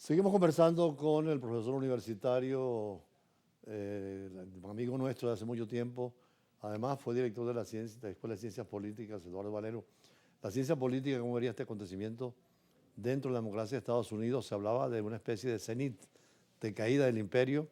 Seguimos conversando con el profesor universitario, amigo nuestro de hace mucho tiempo. Además, fue director de la Escuela de Ciencias Políticas, Eduardo Valero. La ciencia política, ¿cómo vería este acontecimiento dentro de la democracia de Estados Unidos? Se hablaba de una especie de cenit, de caída del imperio.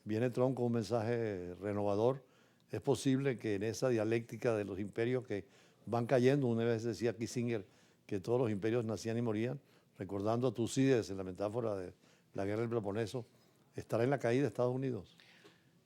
Viene Trump con un mensaje renovador. Es posible que en esa dialéctica de los imperios que van cayendo, una vez decía Kissinger que todos los imperios nacían y morían, recordando a Tucídides en la metáfora de la guerra del Peloponeso, estará en la caída de Estados Unidos.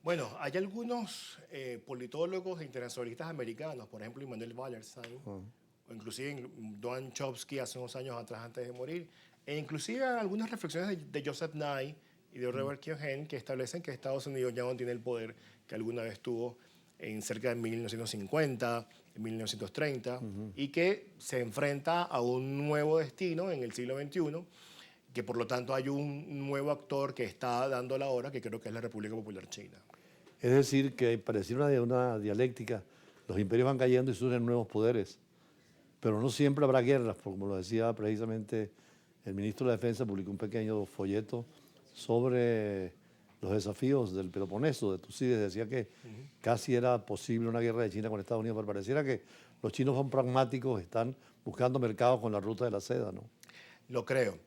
Bueno, hay algunos politólogos e internacionalistas americanos, por ejemplo, Immanuel Wallerstein, o inclusive Noam Chomsky hace unos años atrás antes de morir, e inclusive algunas reflexiones de Joseph Nye y de Robert Kiohen que establecen que Estados Unidos ya no tiene el poder que alguna vez tuvo en cerca de 1950, en 1930, y que se enfrenta a un nuevo destino en el siglo XXI, que por lo tanto hay un nuevo actor que está dando la hora, que creo que es la República Popular China. Es decir, que pareciera una dialéctica, los imperios van cayendo y surgen nuevos poderes, pero no siempre habrá guerras, como lo decía precisamente el ministro de la Defensa, publicó un pequeño folleto sobre los desafíos del Peloponeso, de Tucídides, decía que casi era posible una guerra de China con Estados Unidos, pero pareciera que los chinos son pragmáticos, están buscando mercados con la ruta de la seda, ¿no? Lo creo.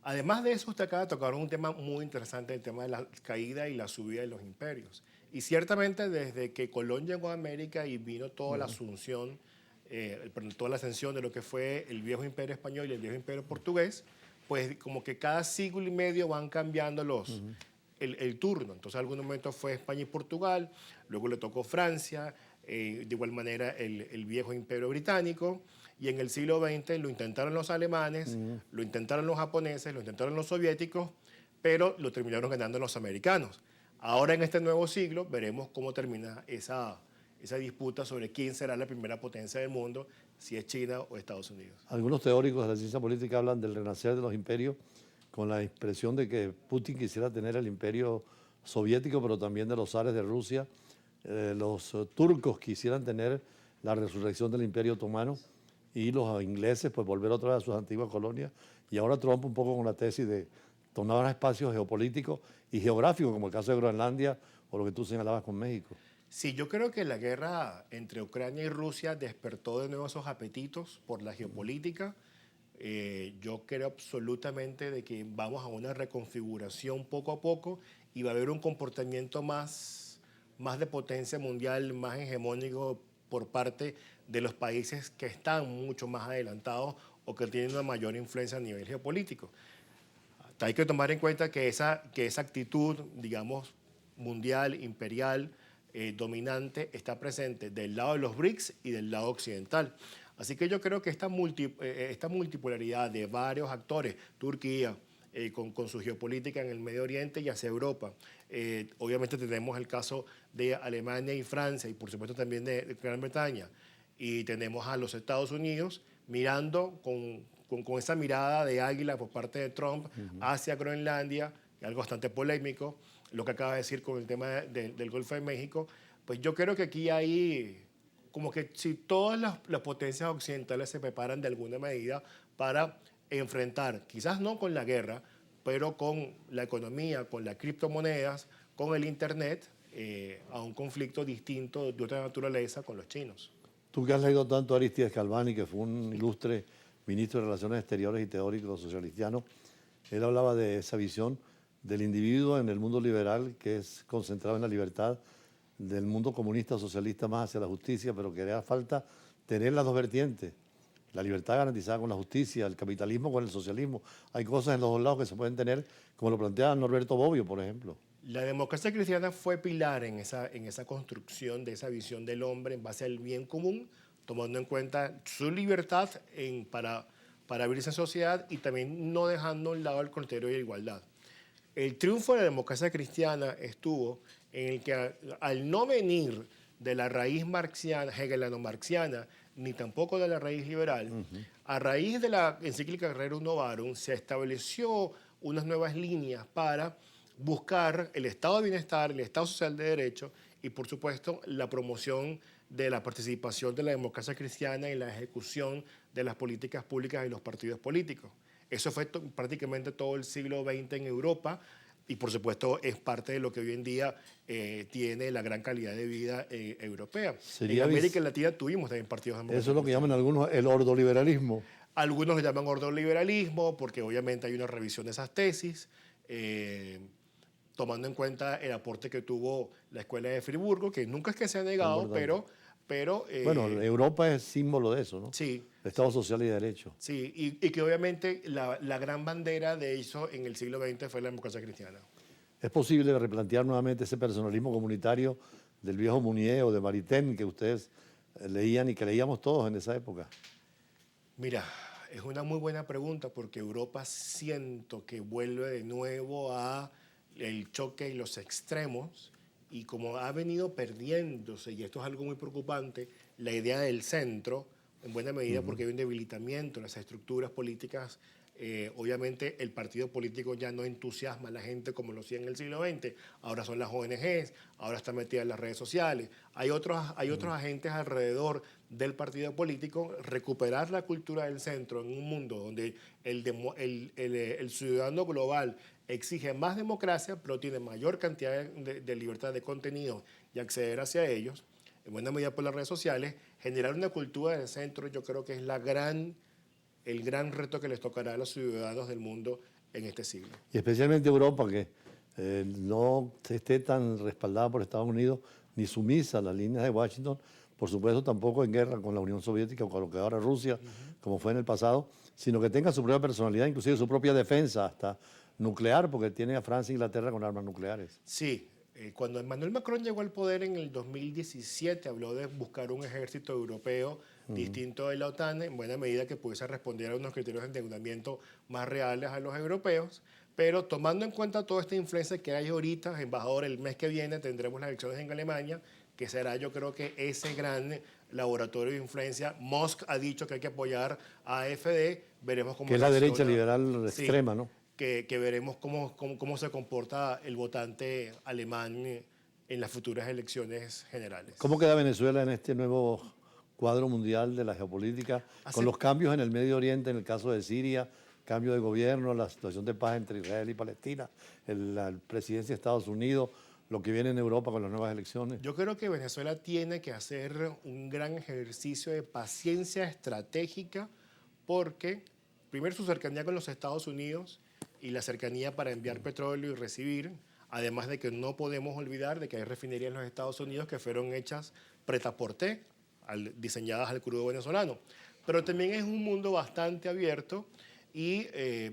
Además de eso, usted acaba de tocar un tema muy interesante, el tema de la caída y la subida de los imperios. Y ciertamente desde que Colón llegó a América y vino toda la asunción, toda la ascensión de lo que fue el viejo imperio español y el viejo imperio portugués, pues como que cada siglo y medio van cambiando el turno. Entonces, en algún momento fue España y Portugal, luego le tocó Francia, de igual manera el viejo imperio británico, y en el siglo XX lo intentaron los alemanes, lo intentaron los japoneses, lo intentaron los soviéticos, pero lo terminaron ganando los americanos. Ahora en este nuevo siglo veremos cómo termina esa disputa sobre quién será la primera potencia del mundo, si es China o Estados Unidos. Algunos teóricos de la ciencia política hablan del renacer de los imperios con la expresión de que Putin quisiera tener el imperio soviético, pero también de los zares de Rusia. Los turcos quisieran tener la resurrección del imperio otomano y los ingleses pues volver otra vez a sus antiguas colonias. Y ahora Trump un poco con la tesis de tomar espacios geopolíticos y geográficos, como el caso de Groenlandia o lo que tú señalabas con México. Sí, yo creo que la guerra entre Ucrania y Rusia despertó de nuevo esos apetitos por la geopolítica. Yo creo absolutamente de que vamos a una reconfiguración poco a poco y va a haber un comportamiento más de potencia mundial, más hegemónico por parte de los países que están mucho más adelantados o que tienen una mayor influencia a nivel geopolítico. Hay que tomar en cuenta que esa actitud, digamos, mundial, imperial, dominante, está presente del lado de los BRICS y del lado occidental. Así que yo creo que esta multipolaridad de varios actores, Turquía, con su geopolítica en el Medio Oriente y hacia Europa. Obviamente tenemos el caso de Alemania y Francia y por supuesto también de Gran Bretaña. Y tenemos a los Estados Unidos mirando con esa mirada de águila por parte de Trump hacia Groenlandia, algo bastante polémico, lo que acaba de decir con el tema del Golfo de México. Pues yo creo que aquí hay como que si todas las potencias occidentales se preparan de alguna medida para enfrentar, quizás no con la guerra, pero con la economía, con las criptomonedas, con el Internet, a un conflicto distinto de otra naturaleza con los chinos. Tú que has leído tanto a Aristides Galvani, que fue un ilustre ministro de Relaciones Exteriores y teórico socialistiano, él hablaba de esa visión del individuo en el mundo liberal, que es concentrado en la libertad, del mundo comunista o socialista más hacia la justicia, pero que haría falta tener las dos vertientes. La libertad garantizada con la justicia, el capitalismo con el socialismo. Hay cosas en los dos lados que se pueden tener, como lo plantea Norberto Bobbio, por ejemplo. La democracia cristiana fue pilar en esa construcción de esa visión del hombre en base al bien común, tomando en cuenta su libertad para vivirse en sociedad y también no dejando a un lado el criterio de igualdad. El triunfo de la democracia cristiana estuvo en el que al no venir de la raíz marxiana, hegeliano-marxiana, ni tampoco de la raíz liberal, a raíz de la encíclica Rerum Novarum se estableció unas nuevas líneas para buscar el estado de bienestar, el estado social de derecho y, por supuesto, la promoción de la participación de la democracia cristiana en la ejecución de las políticas públicas y los partidos políticos. Eso fue prácticamente todo el siglo XX en Europa y por supuesto es parte de lo que hoy en día tiene la gran calidad de vida europea. En América Latina tuvimos también partidos democráticos. Eso es lo que llaman algunos el ordoliberalismo. Algunos lo llaman ordoliberalismo porque obviamente hay una revisión de esas tesis, tomando en cuenta el aporte que tuvo la Escuela de Friburgo, que nunca es que se ha negado, pero bueno, Europa es símbolo de eso, ¿no? Sí. Estado social y de derecho. Sí, y que obviamente la gran bandera de eso en el siglo XX fue la democracia cristiana. ¿Es posible replantear nuevamente ese personalismo comunitario del viejo Mounier o de Maritain que ustedes leían y que leíamos todos en esa época? Mira, es una muy buena pregunta porque Europa siento que vuelve de nuevo a el choque y los extremos y como ha venido perdiéndose, y esto es algo muy preocupante, la idea del centro, en buena medida porque hay un debilitamiento en las estructuras políticas. Obviamente el partido político ya no entusiasma a la gente como lo hacía en el siglo XX, ahora son las ONGs, ahora está metida en las redes sociales, hay otros agentes alrededor del partido político. Recuperar la cultura del centro en un mundo donde el ciudadano global exige más democracia, pero tiene mayor cantidad de libertad de contenido y acceder hacia ellos, en buena medida por las redes sociales, generar una cultura del centro yo creo que es el gran reto que les tocará a los ciudadanos del mundo en este siglo. Y especialmente Europa, que no esté tan respaldada por Estados Unidos ni sumisa a las líneas de Washington, por supuesto tampoco en guerra con la Unión Soviética o con lo que ahora es Rusia, como fue en el pasado, sino que tenga su propia personalidad, inclusive su propia defensa, hasta nuclear, porque tiene a Francia e Inglaterra con armas nucleares. Sí, cuando Emmanuel Macron llegó al poder en el 2017, habló de buscar un ejército europeo distinto de la OTAN, en buena medida que pudiese responder a unos criterios de endeudamiento más reales a los europeos, pero tomando en cuenta toda esta influencia que hay ahorita, embajador, el mes que viene tendremos las elecciones en Alemania, que será yo creo que ese gran laboratorio de influencia. Musk ha dicho que hay que apoyar a AfD, veremos cómo... Que es la derecha liberal extrema, ¿no? Que veremos cómo se comporta el votante alemán en las futuras elecciones generales. ¿Cómo queda Venezuela en este nuevo cuadro mundial de la geopolítica, con los cambios en el Medio Oriente, en el caso de Siria, cambio de gobierno, la situación de paz entre Israel y Palestina, la presidencia de Estados Unidos, lo que viene en Europa con las nuevas elecciones? Yo creo que Venezuela tiene que hacer un gran ejercicio de paciencia estratégica porque, primero, su cercanía con los Estados Unidos y la cercanía para enviar petróleo y recibir, además de que no podemos olvidar de que hay refinerías en los Estados Unidos que fueron hechas prêt-à-porter, diseñadas al crudo venezolano. Pero también es un mundo bastante abierto y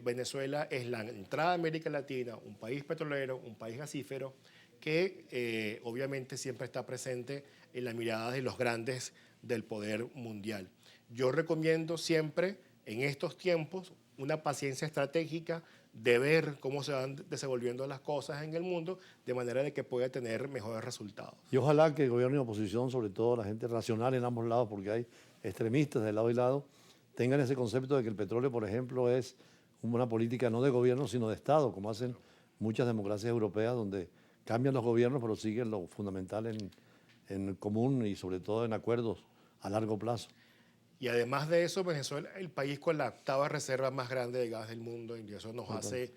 Venezuela es la entrada a América Latina, un país petrolero, un país gasífero, que obviamente siempre está presente en la mirada de los grandes del poder mundial. Yo recomiendo siempre, en estos tiempos, una paciencia estratégica de ver cómo se van desenvolviendo las cosas en el mundo, de manera de que pueda tener mejores resultados. Y ojalá que el gobierno y oposición, sobre todo la gente racional en ambos lados, porque hay extremistas de lado y lado, tengan ese concepto de que el petróleo, por ejemplo, es una política no de gobierno, sino de Estado, como hacen muchas democracias europeas, donde cambian los gobiernos, pero siguen lo fundamental en común y sobre todo en acuerdos a largo plazo. Y además de eso, Venezuela es el país con la 8ª reserva más grande de gas del mundo, y eso nos hace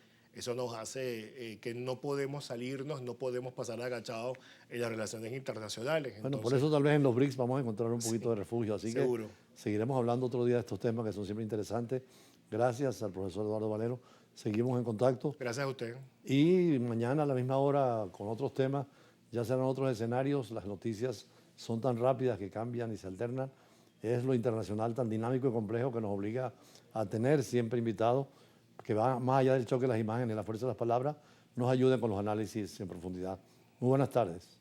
que no podemos salirnos, no podemos pasar agachados en las relaciones internacionales. Bueno, por eso tal vez en los BRICS vamos a encontrar un poquito de refugio, así seguro. Que seguiremos hablando otro día de estos temas que son siempre interesantes. Gracias al profesor Eduardo Valero, seguimos en contacto. Gracias a usted. Y mañana a la misma hora con otros temas, ya serán otros escenarios, las noticias son tan rápidas que cambian y se alternan. Es lo internacional tan dinámico y complejo que nos obliga a tener siempre invitados que van más allá del choque de las imágenes, la fuerza de las palabras, nos ayuden con los análisis en profundidad. Muy buenas tardes.